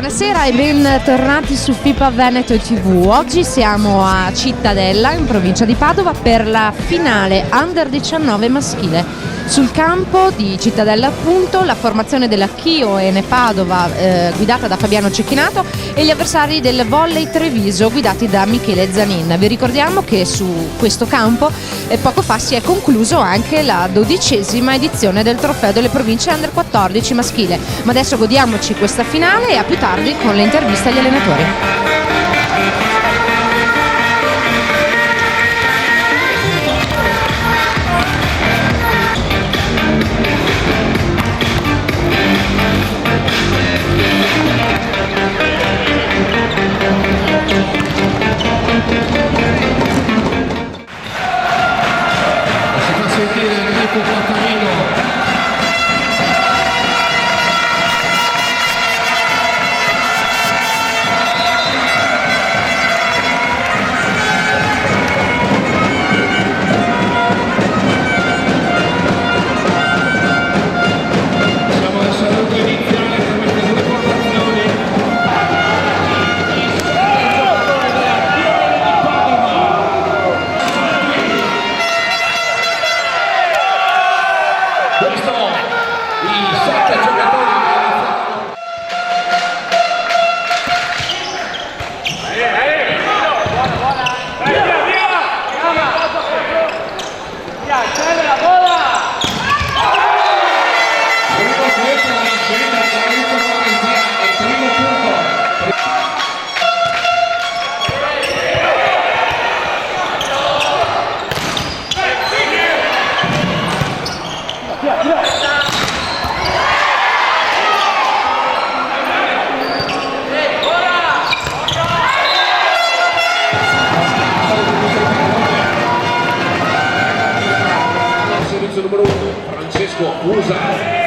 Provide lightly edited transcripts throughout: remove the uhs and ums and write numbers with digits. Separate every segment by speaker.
Speaker 1: Buonasera e bentornati su FIPA Veneto TV. Oggi siamo a Cittadella, in provincia di Padova, per la finale Under 19 maschile. Sul campo di Cittadella, appunto, la formazione della Chio Ene Padova, guidata da Fabiano Cecchinato, e gli avversari del Volley Treviso, guidati da Michele Zanin. Vi ricordiamo che su questo campo poco fa si è concluso anche la 12ª edizione del Trofeo delle Province Under 14 maschile. Ma adesso godiamoci questa finale e a più tardi con le interviste agli allenatori.
Speaker 2: Numero 1, Francesco Usa.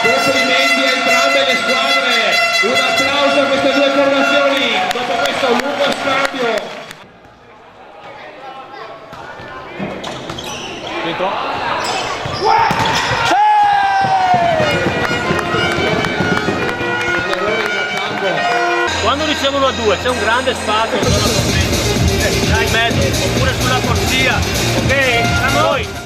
Speaker 2: Complimenti a entrambe le squadre, un applauso a queste due formazioni dopo questo lungo scambio. Dentro.
Speaker 3: Quando ricevono a due c'è un grande spazio, dai in mezzo oppure sulla corsia, ok? A noi!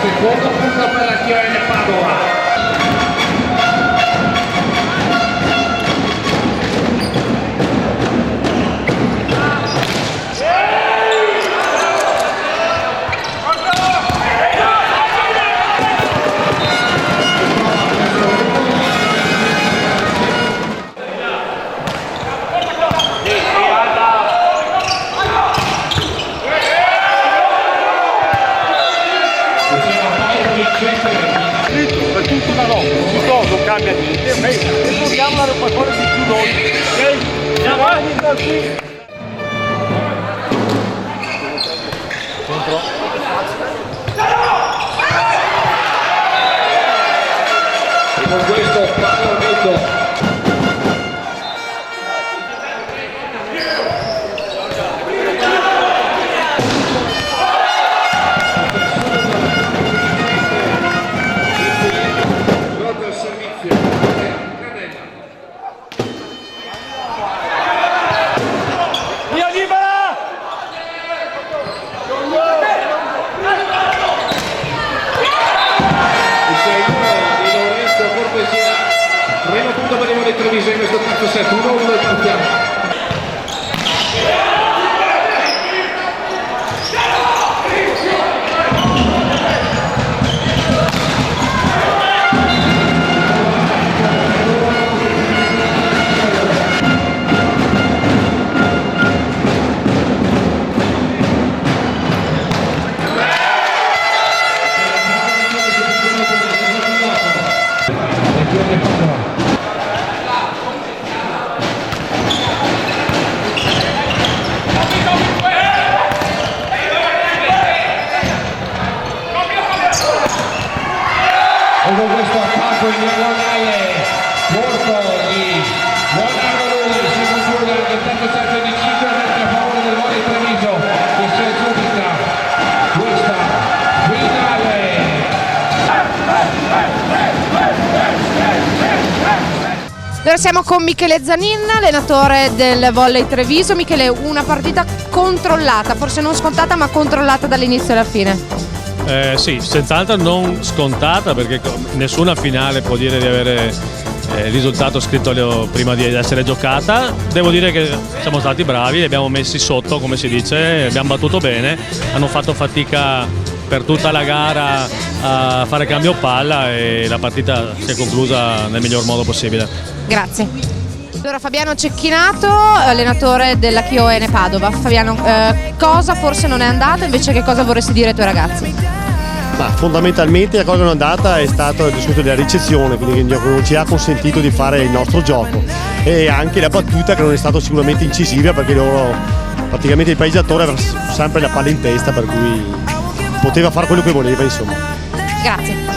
Speaker 2: Secondo punto per la Chio Ene Padova.
Speaker 3: Per tutta la notte, non cambia niente, ok? E portiamo qualcosa di più noi, ok? Andiamo avanti da qui. Contro.
Speaker 2: E con questo palo netto.
Speaker 3: Via libera!
Speaker 2: Primo punto per il Volley Treviso in questo terzo set, 1-1 e partiamo. E con questo attacco diagonale corto di Leonardo Lui si conclude anche il terzo set di 5 a favore del Volley Treviso che si aggiudica questa finale.
Speaker 1: Allora siamo con Michele Zanin, allenatore del Volley Treviso. Michele, una partita controllata, forse non scontata ma controllata dall'inizio alla fine.
Speaker 3: Sì, senz'altro non scontata, perché nessuna finale può dire di avere il risultato scritto prima di essere giocata. Devo dire che siamo stati bravi, li abbiamo messi sotto, come si dice, abbiamo battuto bene, hanno fatto fatica per tutta la gara a fare cambio palla e la partita si è conclusa nel miglior modo possibile.
Speaker 1: Grazie. Allora Fabiano Cecchinato, allenatore della Chioene Padova. Fabiano, cosa forse non è andato, invece che cosa vorresti dire ai tuoi ragazzi?
Speaker 4: Ma fondamentalmente la cosa che non è andata è stato il discorso della ricezione, quindi che non ci ha consentito di fare il nostro gioco, e anche la battuta che non è stata sicuramente incisiva, perché loro praticamente il pareggiatore aveva sempre la palla in testa, per cui poteva fare quello che voleva, insomma.
Speaker 1: Grazie.